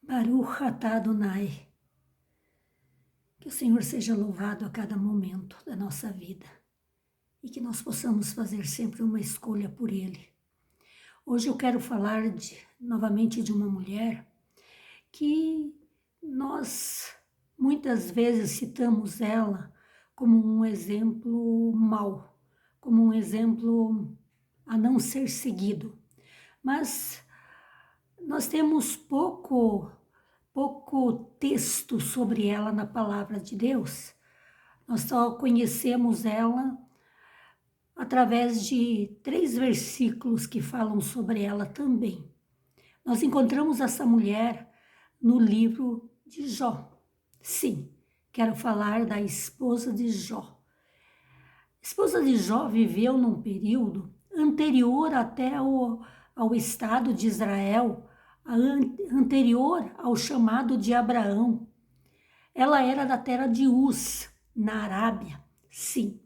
Baruch atah Adonai. Que o Senhor seja louvado a cada momento da nossa vida e que nós possamos fazer sempre uma escolha por Ele. Hoje eu quero falar novamente de uma mulher que nós muitas vezes citamos ela como um exemplo mau, como um exemplo a não ser seguido. Mas nós temos pouco texto sobre ela na palavra de Deus. Nós só conhecemos ela através de 3 versículos que falam sobre ela também. Nós encontramos essa mulher no livro de Jó. Sim, quero falar da esposa de Jó. A esposa de Jó viveu num período anterior até ao Estado de Israel, anterior ao chamado de Abraão. Ela era da terra de Uz, na Arábia, sim.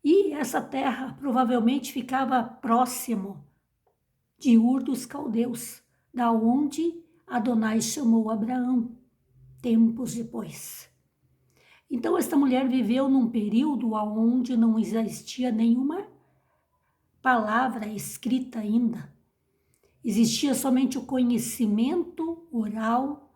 E essa terra provavelmente ficava próximo de Ur dos Caldeus, da onde Adonai chamou Abraão, tempos depois. Então esta mulher viveu num período onde não existia nenhuma palavra escrita ainda. Existia somente o conhecimento oral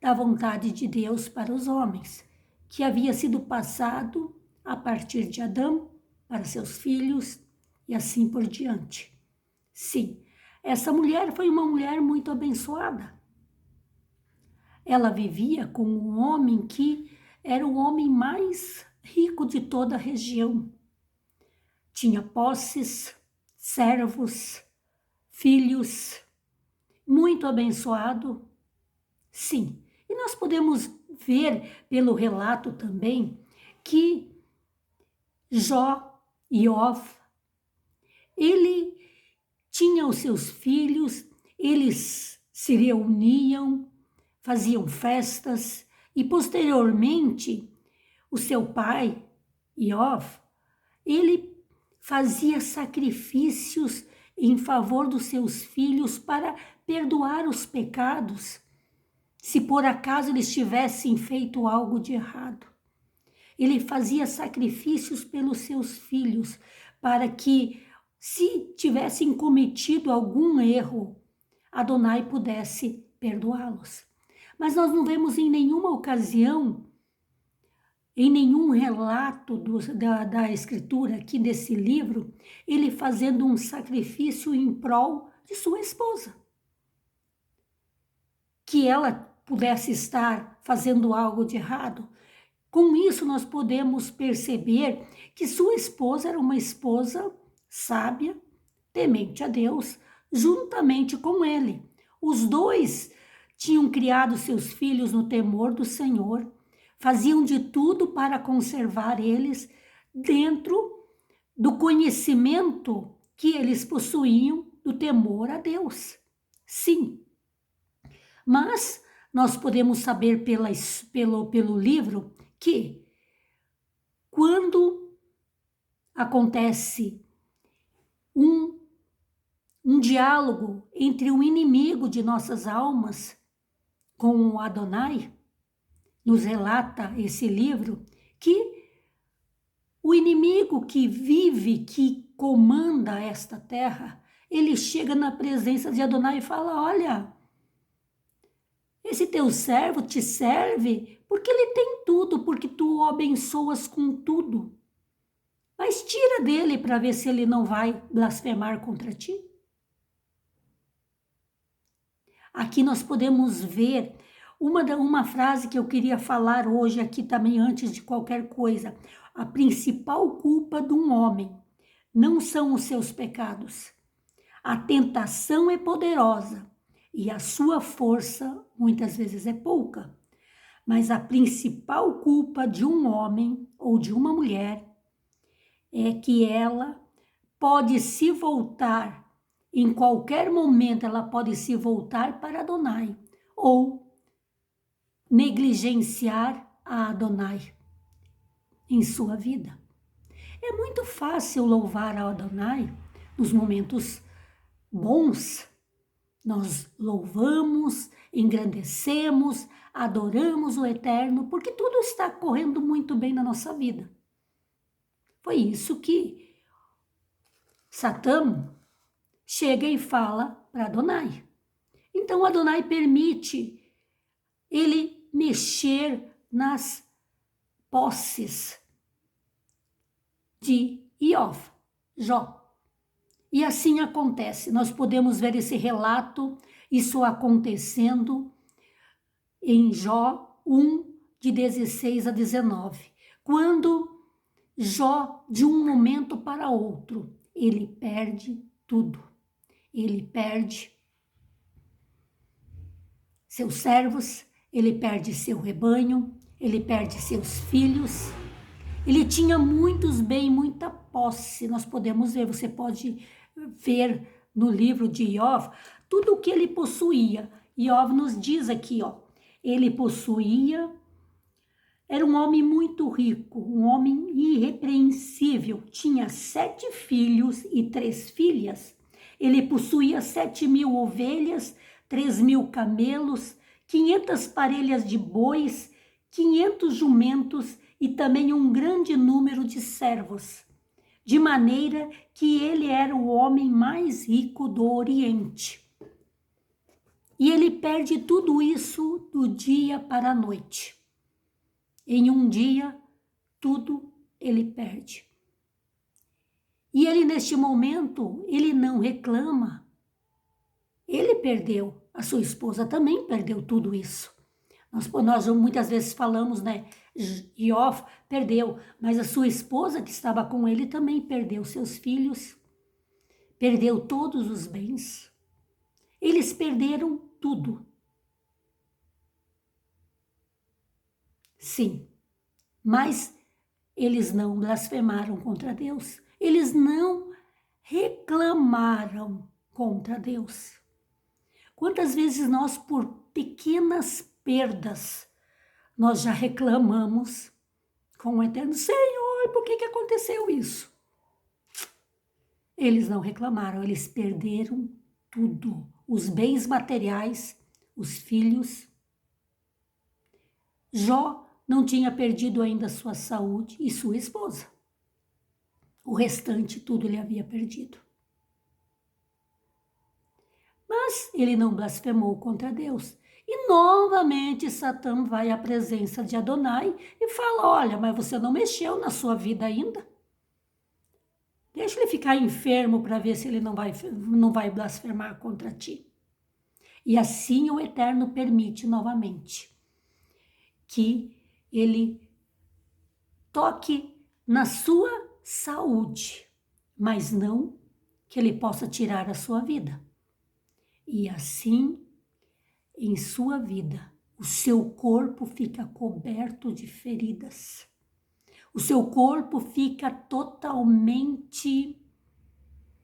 da vontade de Deus para os homens, que havia sido passado a partir de Adão para seus filhos e assim por diante. Sim, essa mulher foi uma mulher muito abençoada. Ela vivia com um homem que era o homem mais rico de toda a região. Tinha posses, servos, filhos, muito abençoado. Sim, e nós podemos ver pelo relato também que Jó, ele tinha os seus filhos, eles se reuniam, faziam festas e posteriormente o seu pai, Iov, ele fazia sacrifícios em favor dos seus filhos para perdoar os pecados, se por acaso eles tivessem feito algo de errado. Ele fazia sacrifícios pelos seus filhos para que, se tivessem cometido algum erro, Adonai pudesse perdoá-los. Mas nós não vemos em nenhuma ocasião, em nenhum relato da escritura aqui desse livro, ele fazendo um sacrifício em prol de sua esposa. Que ela pudesse estar fazendo algo de errado. Com isso, nós podemos perceber que sua esposa era uma esposa sábia, temente a Deus, juntamente com ele. Os dois tinham criado seus filhos no temor do Senhor, faziam de tudo para conservar eles dentro do conhecimento que eles possuíam do temor a Deus. Sim, mas nós podemos saber pelo livro que quando acontece um diálogo entre o inimigo de nossas almas com o Adonai, nos relata esse livro que o inimigo que vive, que comanda esta terra, ele chega na presença de Adonai e fala: olha, esse teu servo te serve porque ele tem tudo, porque tu o abençoas com tudo. Mas tira dele para ver se ele não vai blasfemar contra ti. Aqui nós podemos ver uma frase que eu queria falar hoje aqui também, antes de qualquer coisa. A principal culpa de um homem não são os seus pecados. A tentação é poderosa e a sua força muitas vezes é pouca. Mas a principal culpa de um homem ou de uma mulher é que ela pode se voltar, em qualquer momento ela pode se voltar para Adonai ou negligenciar a Adonai em sua vida. É muito fácil louvar a Adonai nos momentos bons, Nós louvamos, engrandecemos, adoramos o Eterno, porque tudo está correndo muito bem na nossa vida. Foi isso que Satã chega e fala para Adonai. Então Adonai permite ele mexer nas posses de Jó. E assim acontece. Nós podemos ver esse relato, isso acontecendo em Jó 1, de 16 a 19. Quando Jó, de um momento para outro, ele perde tudo. Ele perde seus servos, ele perde seu rebanho, ele perde seus filhos. Ele tinha muitos bens, muita posse. Nós podemos ver, você pode ver no livro de Iov, tudo o que ele possuía. Iov nos diz aqui, ele possuía, era um homem muito rico, um homem irrepreensível, tinha 7 filhos e 3 filhas. Ele possuía 7.000 ovelhas, 3.000 camelos, 500 parelhas de bois, 500 jumentos e também um grande número de servos, de maneira que ele era o homem mais rico do Oriente. E ele perde tudo isso do dia para a noite. Em um dia, tudo ele perde. E ele, neste momento, ele não reclama. Ele perdeu, a sua esposa também perdeu tudo isso. Nós muitas vezes falamos, né? Iov perdeu, mas a sua esposa que estava com ele também perdeu seus filhos, perdeu todos os bens. Eles perderam tudo. Sim, mas eles não blasfemaram contra Deus. Eles não reclamaram contra Deus. Quantas vezes nós, por pequenas perdas, nós já reclamamos com o Eterno: Senhor, por que aconteceu isso? Eles não reclamaram, eles perderam tudo. Os bens materiais, os filhos. Jó não tinha perdido ainda sua saúde e sua esposa. O restante tudo ele havia perdido. Mas ele não blasfemou contra Deus. E novamente Satã vai à presença de Adonai e fala: olha, mas você não mexeu na sua vida ainda. Deixa ele ficar enfermo para ver se ele não vai blasfemar contra ti. E assim o Eterno permite novamente que ele toque na sua saúde, mas não que ele possa tirar a sua vida. E assim, em sua vida, o seu corpo fica coberto de feridas. O seu corpo fica totalmente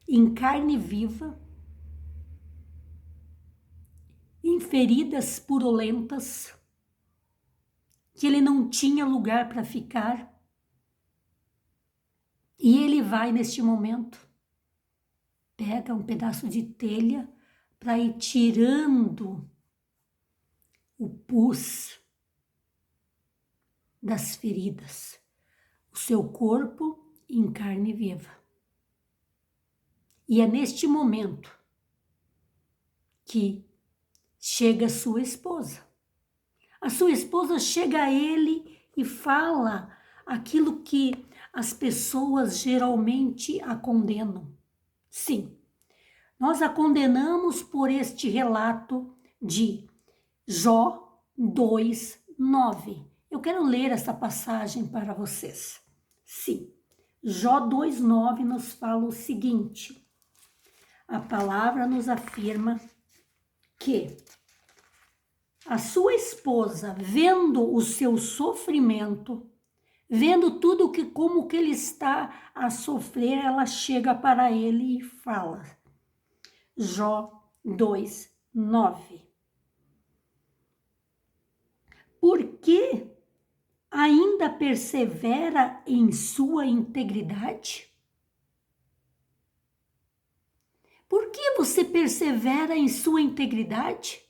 em carne viva, em feridas purulentas, que ele não tinha lugar para ficar. E ele vai, neste momento, pega um pedaço de telha para ir tirando o pus das feridas, o seu corpo em carne viva. E é neste momento que chega sua esposa. A sua esposa chega a ele e fala aquilo que as pessoas geralmente a condenam. Sim, nós a condenamos por este relato de Jó 2:9. Eu quero ler essa passagem para vocês. Sim, Jó 2:9 nos fala o seguinte: a palavra nos afirma que a sua esposa, vendo o seu sofrimento, vendo tudo como que ele está a sofrer, ela chega para ele e fala. Jó 2:9. Por que ainda persevera em sua integridade? Por que você persevera em sua integridade?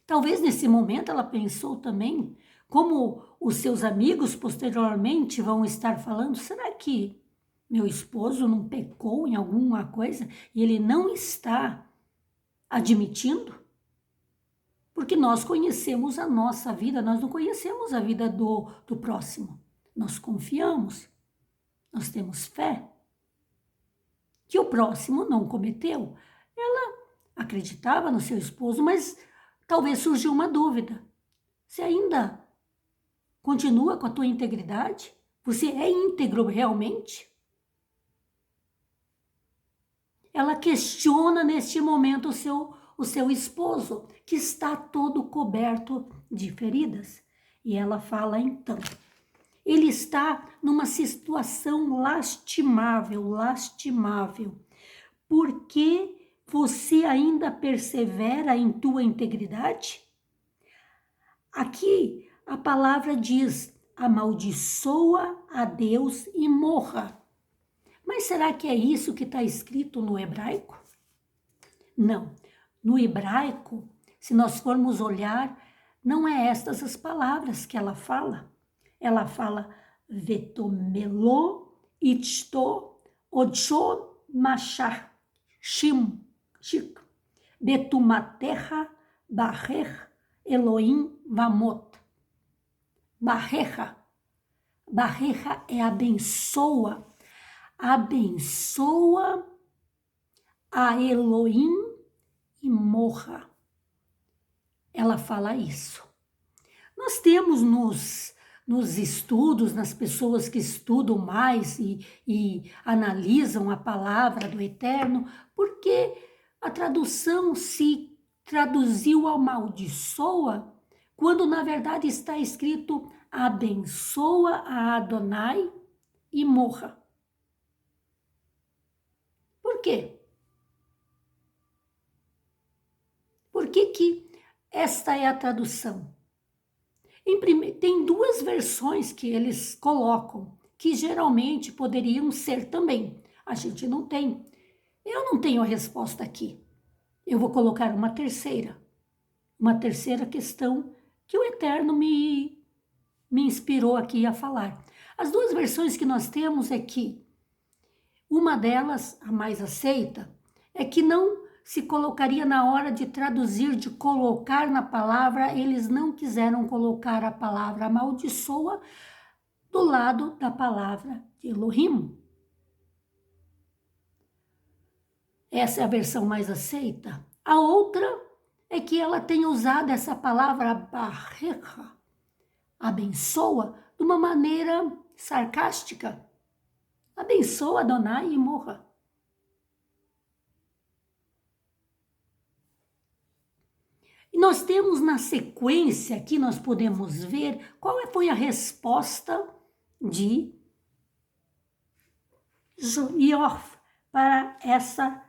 Talvez nesse momento ela pensou também, como os seus amigos posteriormente vão estar falando, será que meu esposo não pecou em alguma coisa e ele não está admitindo? Porque nós conhecemos a nossa vida, nós não conhecemos a vida do próximo. Nós confiamos, nós temos fé que o próximo não cometeu. Ela acreditava no seu esposo, mas talvez surgiu uma dúvida. Você ainda continua com a tua integridade? Você é íntegro realmente? Ela questiona neste momento o seu esposo, que está todo coberto de feridas. E ela fala então, ele está numa situação lastimável, lastimável. Por que você ainda persevera em tua integridade? Aqui a palavra diz, amaldiçoa a Deus e morra. Mas será que é isso que está escrito no hebraico? Não. No hebraico, se nós formos olhar, não é estas as palavras que ela fala. Ela fala vetomelo itsto odsho machar shim shik betumaterra barrer Elohim vamot. Barreja é abençoa a Elohim e morra. Ela fala isso. Nós temos nos estudos, nas pessoas que estudam mais e analisam a palavra do Eterno, porque a tradução se traduziu amaldiçoa, quando na verdade está escrito abençoa a Adonai e morra. Por quê? Por que esta é a tradução? Tem duas versões que eles colocam, que geralmente poderiam ser também. A gente não tem. Eu não tenho a resposta aqui. Eu vou colocar uma terceira questão que o Eterno me inspirou aqui a falar. As duas versões que nós temos é que uma delas, a mais aceita, é que não se colocaria na hora de traduzir, de colocar na palavra, eles não quiseram colocar a palavra amaldiçoa do lado da palavra de Elohim. Essa é a versão mais aceita. A outra é que ela tem usado essa palavra barreja, abençoa, de uma maneira sarcástica. Abençoa Adonai e morra. E nós temos na sequência aqui, nós podemos ver qual foi a resposta de Iof para essa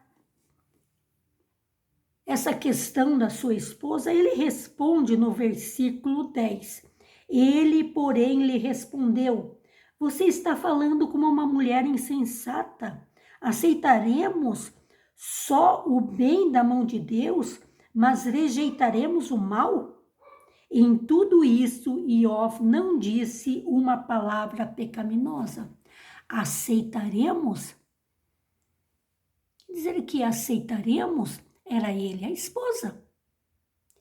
questão da sua esposa. Ele responde no versículo 10. Ele, porém, lhe respondeu, você está falando como uma mulher insensata. Aceitaremos só o bem da mão de Deus, mas rejeitaremos o mal? Em tudo isso, Iov não disse uma palavra pecaminosa. Aceitaremos? Dizer que aceitaremos era ele, a esposa.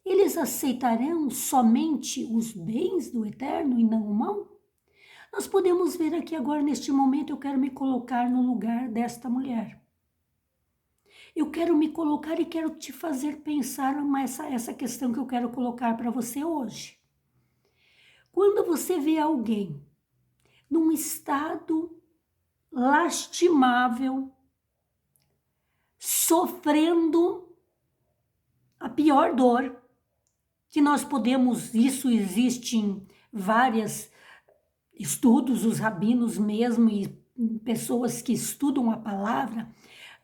Eles aceitarão somente os bens do Eterno e não o mal? Nós podemos ver aqui agora, neste momento, eu quero me colocar no lugar desta mulher. Eu quero me colocar e quero te fazer pensar essa questão que eu quero colocar para você hoje. Quando você vê alguém num estado lastimável, sofrendo a pior dor, que nós podemos, isso existe em vários estudos, os rabinos mesmo e pessoas que estudam a palavra,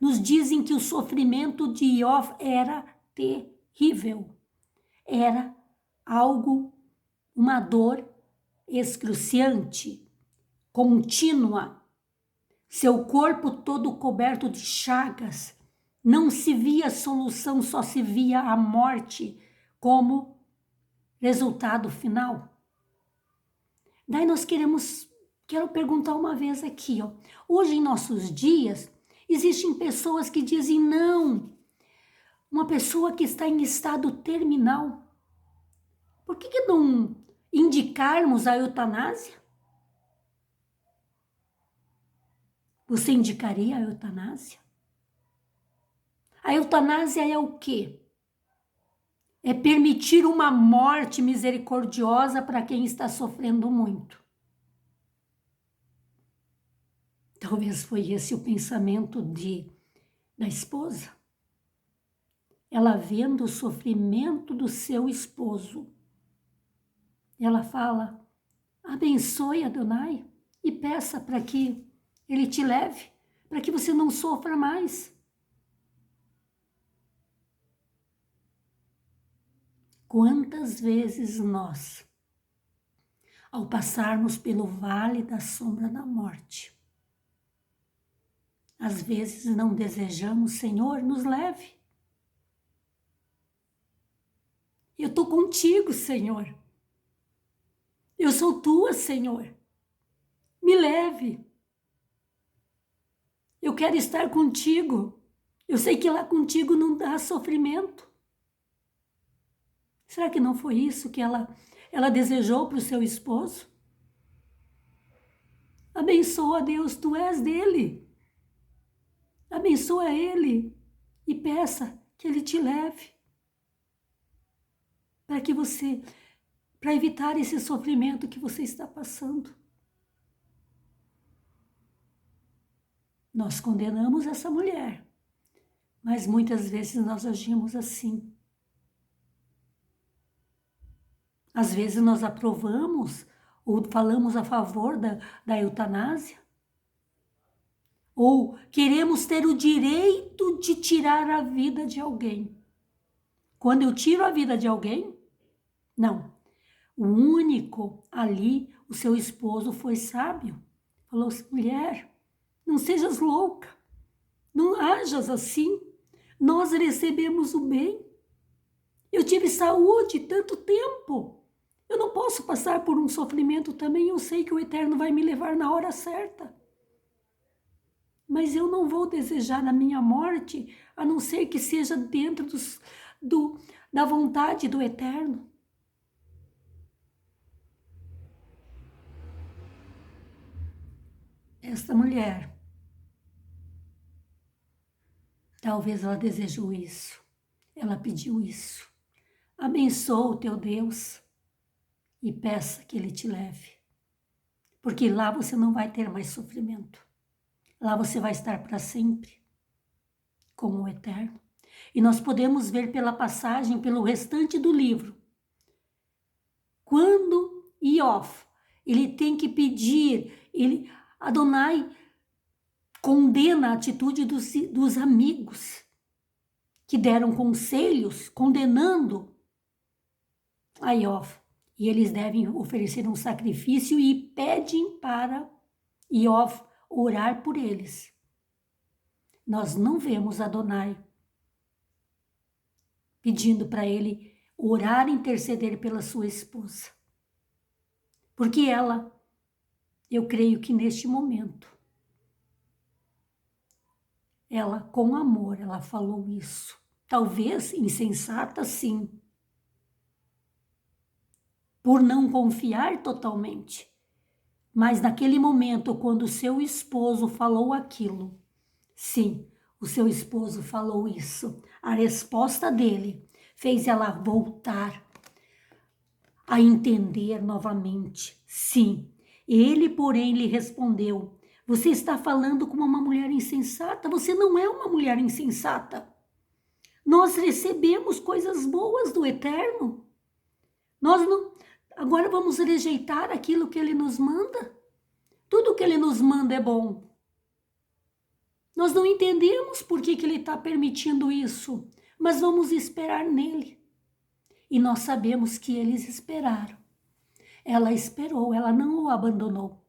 nos dizem que o sofrimento de Iov era terrível, era algo, uma dor excruciante, contínua, seu corpo todo coberto de chagas. Não se via solução, só se via a morte como resultado final. Daí quero perguntar uma vez aqui, ó. Hoje em nossos dias, existem pessoas que dizem não. Uma pessoa que está em estado terminal, por que não indicarmos a eutanásia? Você indicaria a eutanásia? A eutanásia é o quê? É permitir uma morte misericordiosa para quem está sofrendo muito. Talvez foi esse o pensamento da esposa. Ela vendo o sofrimento do seu esposo. Ela fala, abençoe Adonai e peça para que ele te leve, para que você não sofra mais. Quantas vezes nós, ao passarmos pelo vale da sombra da morte, às vezes não desejamos, Senhor, nos leve. Eu estou contigo, Senhor. Eu sou tua, Senhor. Me leve. Eu quero estar contigo. Eu sei que lá contigo não dá sofrimento. Será que não foi isso que ela desejou para o seu esposo? Abençoa, Deus, tu és dele. Abençoa ele e peça que ele te leve. Para evitar esse sofrimento que você está passando. Nós condenamos essa mulher, mas muitas vezes nós agimos assim. Às vezes nós aprovamos ou falamos a favor da eutanásia, ou queremos ter o direito de tirar a vida de alguém. Quando eu tiro a vida de alguém, não. O único ali, o seu esposo foi sábio. Falou assim, mulher, não sejas louca, não hajas assim. Nós recebemos o bem. Eu tive saúde tanto tempo. Eu não posso passar por um sofrimento também. Eu sei que o Eterno vai me levar na hora certa. Mas eu não vou desejar a minha morte, a não ser que seja dentro da vontade do Eterno. Esta mulher, talvez ela desejou isso, ela pediu isso. Abençoa o teu Deus e peça que ele te leve, porque lá você não vai ter mais sofrimento. Lá você vai estar para sempre com o Eterno. E nós podemos ver pela passagem, pelo restante do livro, quando Iov, ele tem que pedir, Adonai condena a atitude dos amigos que deram conselhos condenando a Iov. E eles devem oferecer um sacrifício e pedem para Iov orar por eles. Nós não vemos Adonai pedindo para ele orar e interceder pela sua esposa. Porque ela, eu creio que neste momento, ela com amor, ela falou isso. Talvez insensata, sim. Por não confiar totalmente. Mas naquele momento, quando o seu esposo falou aquilo, sim, o seu esposo falou isso. A resposta dele fez ela voltar a entender novamente. Sim, ele, porém, lhe respondeu, você está falando como uma mulher insensata? Você não é uma mulher insensata. Nós recebemos coisas boas do Eterno. Nós não... Agora vamos rejeitar aquilo que ele nos manda? Tudo que ele nos manda é bom. Nós não entendemos por que ele está permitindo isso, mas vamos esperar nele. E nós sabemos que eles esperaram. Ela esperou, ela não o abandonou.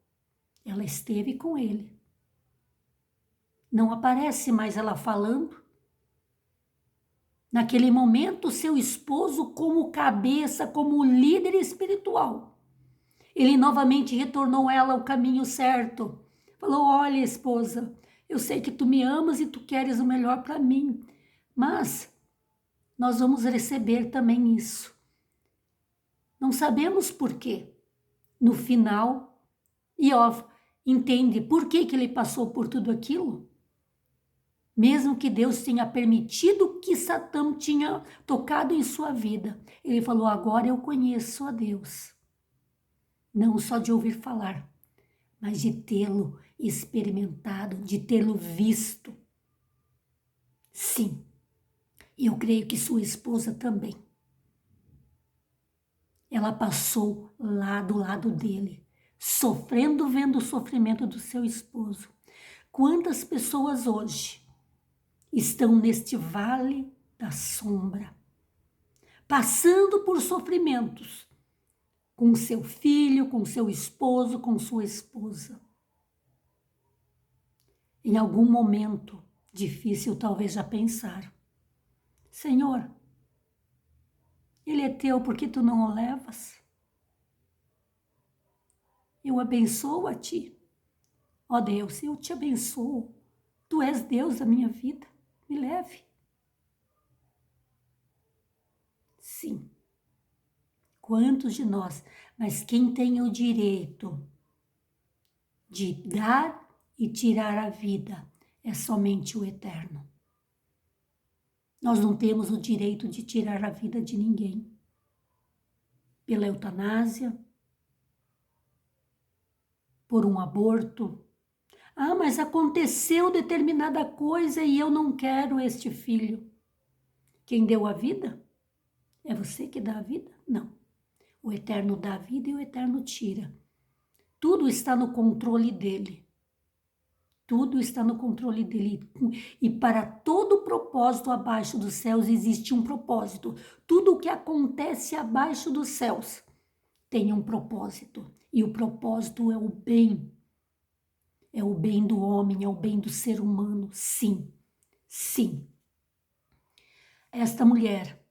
Ela esteve com ele. Não aparece mais ela falando. Naquele momento, seu esposo, como cabeça, como líder espiritual, ele novamente retornou ela ao caminho certo. Falou: olha, esposa, eu sei que tu me amas e tu queres o melhor para mim, mas nós vamos receber também isso. Não sabemos por quê. No final, Iov entende por que ele passou por tudo aquilo. Mesmo que Deus tenha permitido que Satã tinha tocado em sua vida, ele falou: agora eu conheço a Deus. Não só de ouvir falar, mas de tê-lo experimentado, de tê-lo visto. Sim, eu creio que sua esposa também. Ela passou lá do lado dele, sofrendo, vendo o sofrimento do seu esposo. Quantas pessoas hoje estão neste vale da sombra, passando por sofrimentos, com seu filho, com seu esposo, com sua esposa. Em algum momento difícil, talvez já pensar: Senhor, ele é teu, por que tu não o levas? Eu abençoo a ti. Ó Deus, eu te abençoo. Tu és Deus da minha vida. Me leve. Sim. Quantos de nós? Mas quem tem o direito de dar e tirar a vida é somente o Eterno. Nós não temos o direito de tirar a vida de ninguém. Pela eutanásia, por um aborto. Ah, mas aconteceu determinada coisa e eu não quero este filho. Quem deu a vida? É você que dá a vida? Não. O Eterno dá a vida e o Eterno tira. Tudo está no controle dele. Tudo está no controle dele. E para todo propósito abaixo dos céus existe um propósito. Tudo o que acontece abaixo dos céus tem um propósito. E o propósito é o bem. É o bem do homem, é o bem do ser humano. Sim, sim. Esta mulher,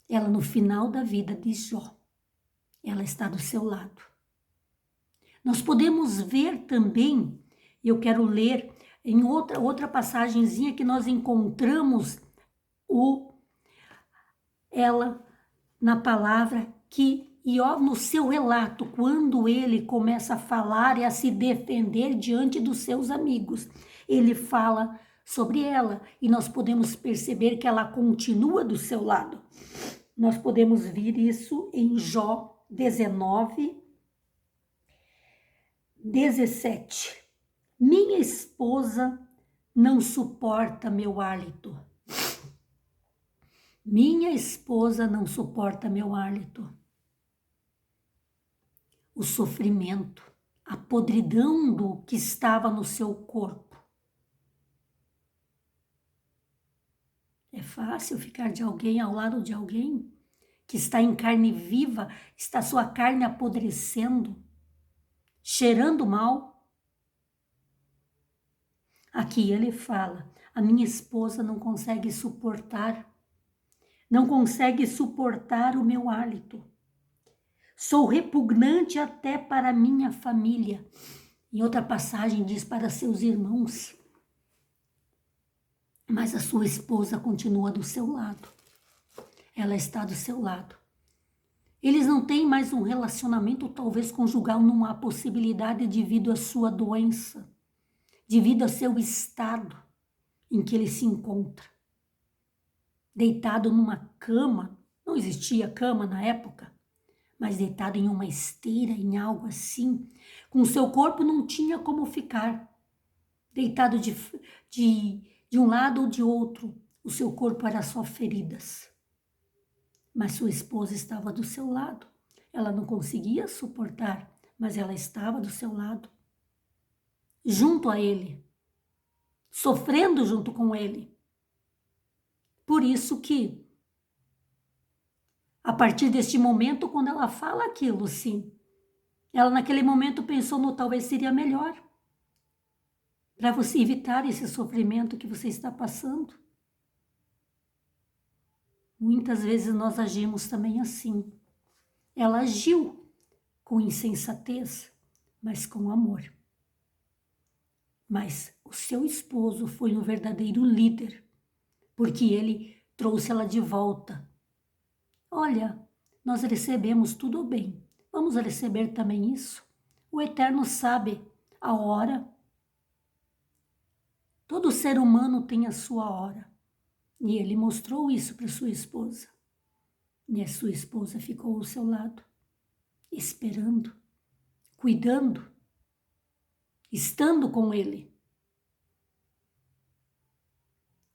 ela no final da vida de Jó, ela está do seu lado. Nós podemos ver também, eu quero ler em outra passagenzinha que nós encontramos ela na palavra que Iov, no seu relato, quando ele começa a falar e a se defender diante dos seus amigos, ele fala sobre ela e nós podemos perceber que ela continua do seu lado. Nós podemos ver isso em Jó 19, 17. Minha esposa não suporta meu hálito. Minha esposa não suporta meu hálito. O sofrimento, a podridão do que estava no seu corpo. É fácil ficar de alguém ao lado de alguém que está em carne viva, está sua carne apodrecendo, cheirando mal. Aqui ele fala: a minha esposa não consegue suportar o meu hálito. Sou repugnante até para minha família. Em outra passagem diz para seus irmãos. Mas a sua esposa continua do seu lado. Ela está do seu lado. Eles não têm mais um relacionamento, talvez conjugal, não há possibilidade devido à sua doença, devido ao seu estado em que ele se encontra. Deitado numa cama, não existia cama na época, mas deitado em uma esteira, em algo assim, com seu corpo não tinha como ficar. Deitado de um lado ou de outro, o seu corpo era só feridas. Mas sua esposa estava do seu lado. Ela não conseguia suportar, mas ela estava do seu lado, junto a ele, sofrendo junto com ele. Por isso que, a partir deste momento, quando ela fala aquilo, sim, Ela naquele momento pensou no talvez seria melhor para você evitar esse sofrimento que você está passando. Muitas vezes nós agimos também assim. Ela agiu com insensatez, mas com amor. Mas o seu esposo foi um verdadeiro líder, porque ele trouxe ela de volta. Olha, nós recebemos tudo bem. Vamos receber também isso? O Eterno sabe a hora. Todo ser humano tem a sua hora. E ele mostrou isso para sua esposa. E a sua esposa ficou ao seu lado, esperando, cuidando, estando com ele.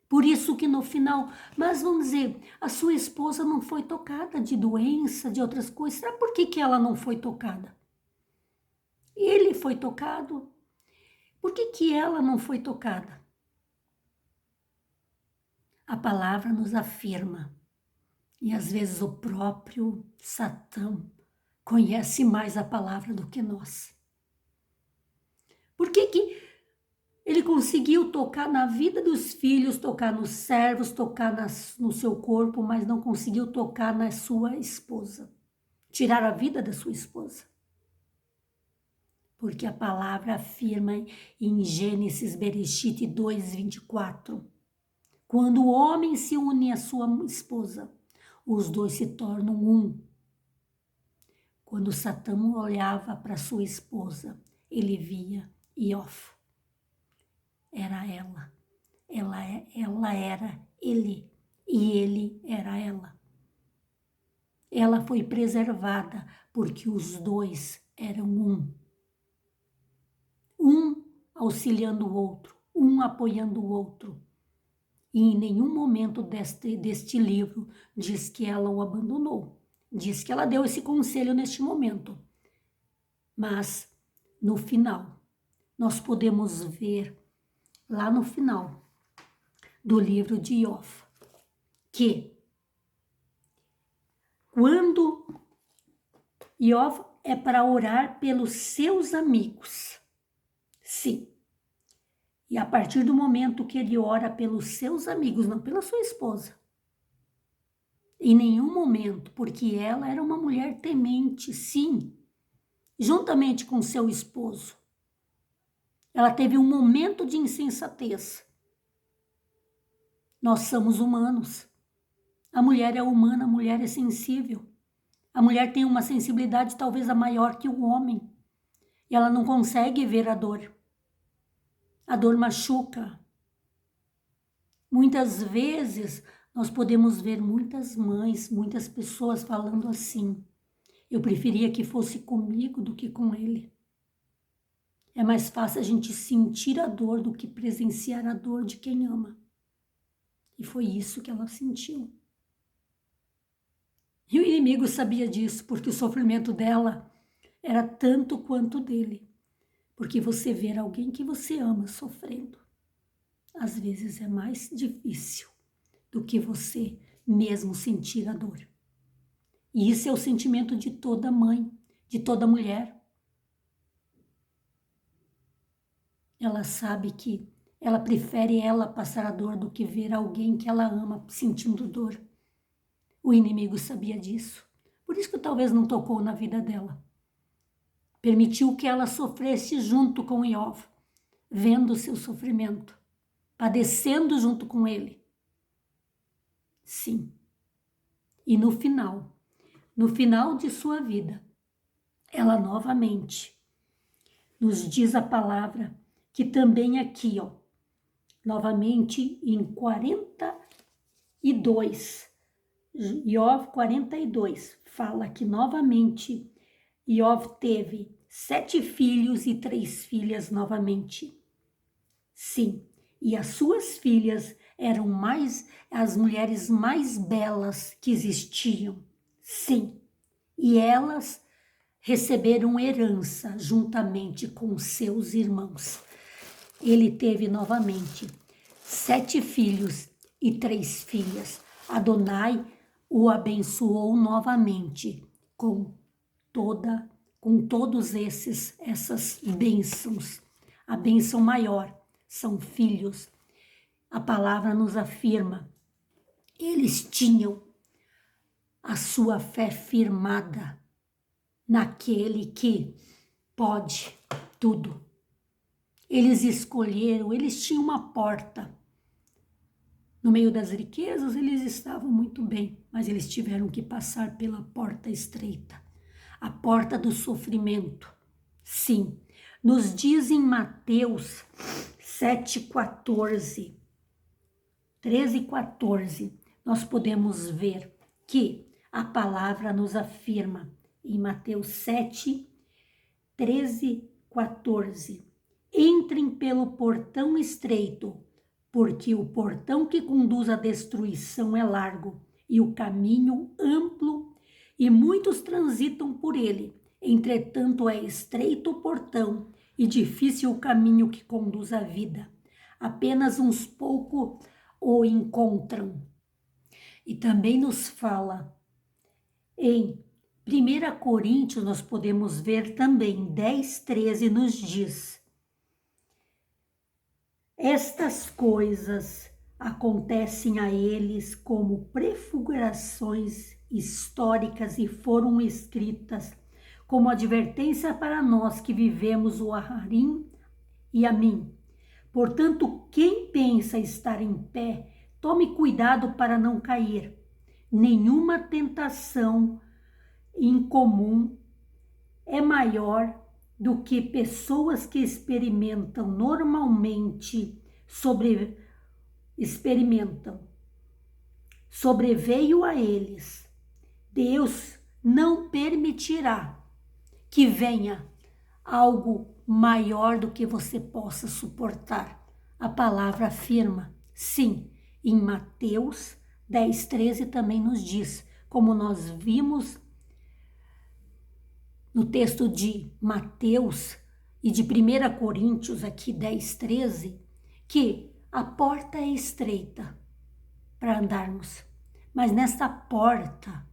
Por isso que no final, mas vamos dizer, a sua esposa não foi tocada de doença, de outras coisas. Sabe por que ela não foi tocada? Ele foi tocado. Por que ela não foi tocada? A palavra nos afirma. E às vezes o próprio Satã conhece mais a palavra do que nós. Por que ele conseguiu tocar na vida dos filhos, tocar nos servos, tocar no seu corpo, mas não conseguiu tocar na sua esposa? Tirar a vida da sua esposa. Porque a palavra afirma em Gênesis Bereshit 2:24, quando o homem se une à sua esposa, os dois se tornam um. Quando Satã olhava para sua esposa, ele via Iov. Era ela. Ela era ele e ele era ela. Ela foi preservada porque os dois eram um. Um auxiliando o outro, um apoiando o outro. E em nenhum momento deste livro diz que ela o abandonou. Diz que ela deu esse conselho neste momento. Mas, no final, nós podemos ver, lá no final do livro de Iov, que quando Iov é para orar pelos seus amigos, sim. E a partir do momento que ele ora pelos seus amigos, não pela sua esposa, em nenhum momento, porque ela era uma mulher temente, sim, juntamente com seu esposo. Ela teve um momento de insensatez. Nós somos humanos. A mulher é humana, a mulher é sensível. A mulher tem uma sensibilidade talvez a maior que o homem. E ela não consegue ver a dor. A dor machuca. Muitas vezes nós podemos ver muitas mães, muitas pessoas falando assim: eu preferia que fosse comigo do que com ele. É mais fácil a gente sentir a dor do que presenciar a dor de quem ama. E foi isso que ela sentiu. E o inimigo sabia disso, porque o sofrimento dela era tanto quanto o dele. Porque você ver alguém que você ama sofrendo, às vezes é mais difícil do que você mesmo sentir a dor. E isso é o sentimento de toda mãe, de toda mulher. Ela sabe que ela prefere ela passar a dor do que ver alguém que ela ama sentindo dor. O inimigo sabia disso. Por isso que talvez não tocou na vida dela. Permitiu que ela sofresse junto com Iov, vendo o seu sofrimento, padecendo junto com ele. Sim. E no final de sua vida, ela novamente nos diz a palavra que também aqui, novamente em 42, Iov 42, fala que novamente Iov teve 7 filhos e 3 filhas novamente. Sim, e as suas filhas eram as mulheres mais belas que existiam. Sim, e elas receberam herança juntamente com seus irmãos. Ele teve novamente 7 filhos e 3 filhas. Adonai o abençoou novamente com com todos essas bênçãos. A bênção maior são filhos. A palavra nos afirma, eles tinham a sua fé firmada naquele que pode tudo. Eles escolheram, eles tinham uma porta. No meio das riquezas, eles estavam muito bem, mas eles tiveram que passar pela porta estreita, a porta do sofrimento. Sim, nos diz em Mateus 7,14, 13 e 14, nós podemos ver que a palavra nos afirma em Mateus 7, 13, 14. Entrem pelo portão estreito, porque o portão que conduz à destruição é largo e o caminho amplo, e muitos transitam por ele. Entretanto, é estreito o portão e difícil o caminho que conduz à vida. Apenas uns poucos o encontram. E também nos fala em 1 Coríntios, nós podemos ver também, 10, 13, nos diz: estas coisas acontecem a eles como prefigurações históricas e foram escritas como advertência para nós que vivemos o Aharim e a mim. Portanto, quem pensa estar em pé, tome cuidado para não cair. Nenhuma tentação incomum é maior do que pessoas que experimentam normalmente sobreveio a eles. Deus não permitirá que venha algo maior do que você possa suportar. A palavra afirma, sim, em Mateus 10, 13 também nos diz, como nós vimos no texto de Mateus e de 1 Coríntios, aqui 10, 13, que a porta é estreita para andarmos, mas nesta porta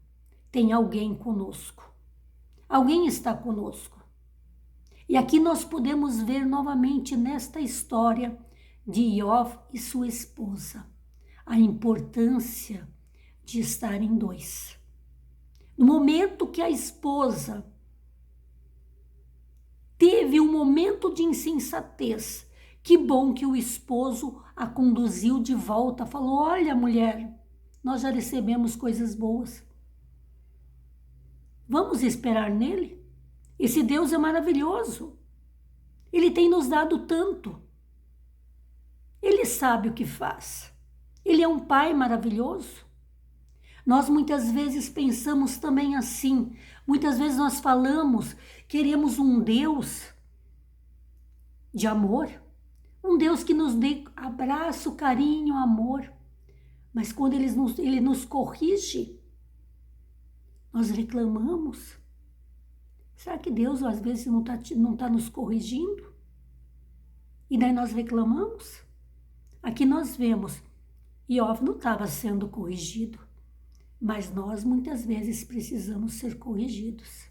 tem alguém conosco. Alguém está conosco. E aqui nós podemos ver novamente nesta história de Iov e sua esposa, a importância de estar em dois. No momento que a esposa teve um momento de insensatez, que bom que o esposo a conduziu de volta, falou: olha, mulher, nós já recebemos coisas boas. Vamos esperar nele? Esse Deus é maravilhoso. Ele tem nos dado tanto. Ele sabe o que faz. Ele é um pai maravilhoso. Nós muitas vezes pensamos também assim. Muitas vezes nós falamos, queremos um Deus de amor. Um Deus que nos dê abraço, carinho, amor. Mas quando ele nos corrige, nós reclamamos. Será que Deus às vezes não tá nos corrigindo? E daí nós reclamamos? Aqui nós vemos, Iov não estava sendo corrigido, mas nós muitas vezes precisamos ser corrigidos.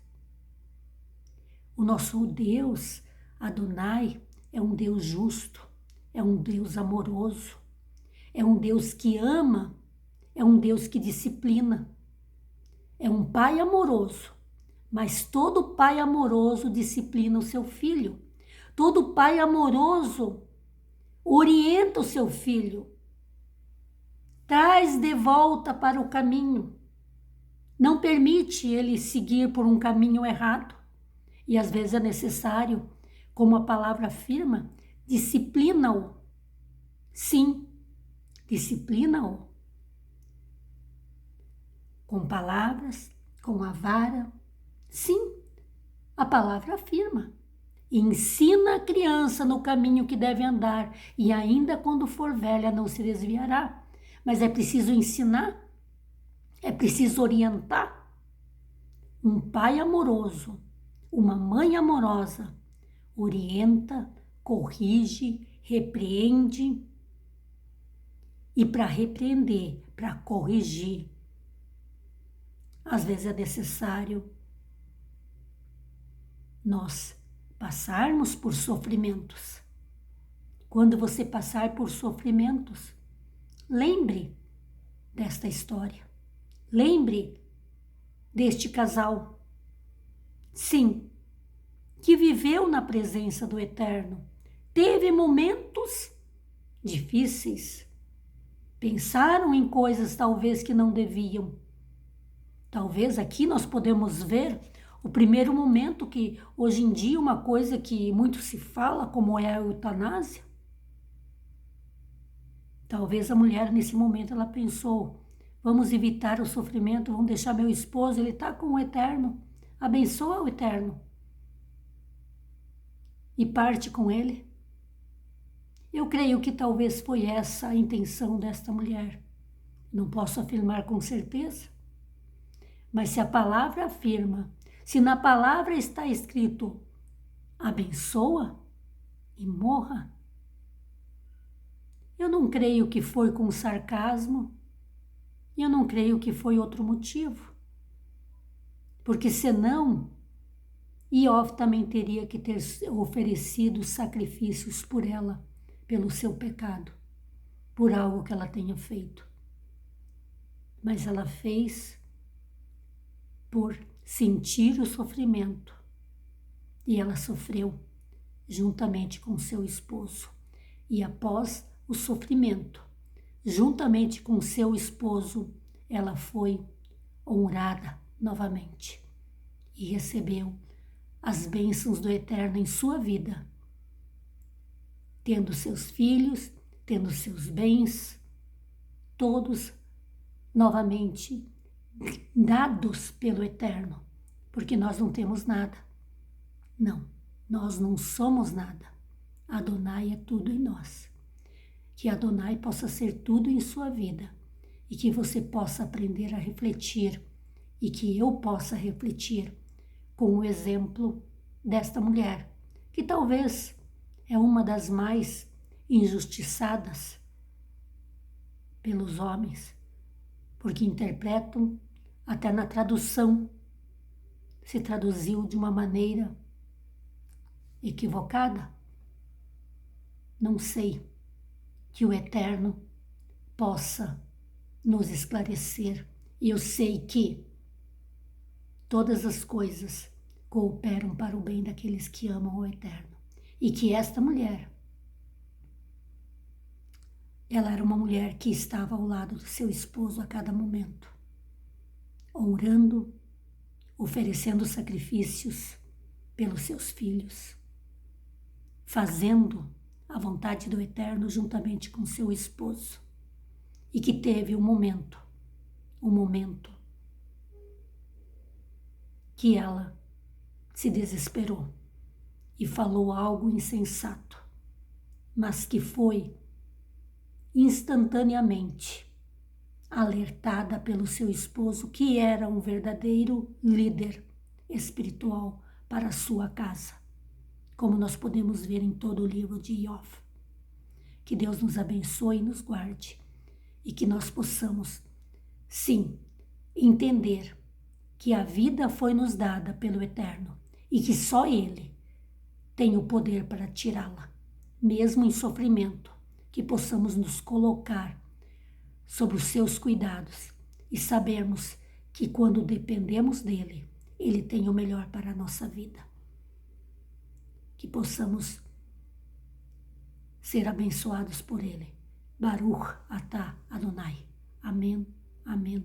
O nosso Deus, Adonai, é um Deus justo, é um Deus amoroso, é um Deus que ama, é um Deus que disciplina, é um pai amoroso. Mas todo pai amoroso disciplina o seu filho. Todo pai amoroso orienta o seu filho. Traz de volta para o caminho. Não permite ele seguir por um caminho errado. E às vezes é necessário, como a palavra afirma, disciplina-o. Sim, disciplina-o. Com palavras, com a vara. Sim, a palavra afirma. Ensina a criança no caminho que deve andar e ainda quando for velha não se desviará. Mas é preciso ensinar, é preciso orientar. Um pai amoroso, uma mãe amorosa, orienta, corrige, repreende. E para repreender, para corrigir, às vezes é necessário nós passarmos por sofrimentos. Quando você passar por sofrimentos, lembre desta história. Lembre deste casal. Sim, que viveu na presença do Eterno. Teve momentos difíceis. Pensaram em coisas talvez que não deviam. Talvez aqui nós podemos ver o primeiro momento que hoje em dia uma coisa que muito se fala como é a eutanásia. Talvez a mulher nesse momento ela pensou, vamos evitar o sofrimento, vamos deixar meu esposo, ele está com o Eterno, abençoa o Eterno. E parte com ele. Eu creio que talvez foi essa a intenção desta mulher. Não posso afirmar com certeza, mas se a palavra afirma, se na palavra está escrito, abençoa e morra, eu não creio que foi com sarcasmo, eu não creio que foi outro motivo, porque senão Iov também teria que ter oferecido sacrifícios por ela, pelo seu pecado, por algo que ela tenha feito. Mas ela fez por sentir o sofrimento e ela sofreu juntamente com seu esposo. E após o sofrimento, juntamente com seu esposo, ela foi honrada novamente e recebeu as bênçãos do Eterno em sua vida, tendo seus filhos, tendo seus bens, todos novamente dados pelo Eterno, porque nós não temos nada. Não, nós não somos nada. Adonai é tudo em nós. Que Adonai possa ser tudo em sua vida e que você possa aprender a refletir e que eu possa refletir com o exemplo desta mulher, que talvez é uma das mais injustiçadas pelos homens, porque interpretam, até na tradução, se traduziu de uma maneira equivocada. Não sei, que o Eterno possa nos esclarecer. E eu sei que todas as coisas cooperam para o bem daqueles que amam o Eterno. E que esta mulher, ela era uma mulher que estava ao lado do seu esposo a cada momento, honrando, oferecendo sacrifícios pelos seus filhos, fazendo a vontade do Eterno juntamente com seu esposo. E que teve um momento que ela se desesperou e falou algo insensato, mas que foi instantaneamente alertada pelo seu esposo, que era um verdadeiro líder espiritual para a sua casa, como nós podemos ver em todo o livro de Iov. Que Deus nos abençoe e nos guarde, e que nós possamos, sim, entender que a vida foi nos dada pelo Eterno e que só Ele tem o poder para tirá-la, mesmo em sofrimento, que possamos nos colocar sob os seus cuidados e sabermos que quando dependemos dEle, Ele tem o melhor para a nossa vida. Que possamos ser abençoados por Ele. Baruch atah Adonai. Amém, amém.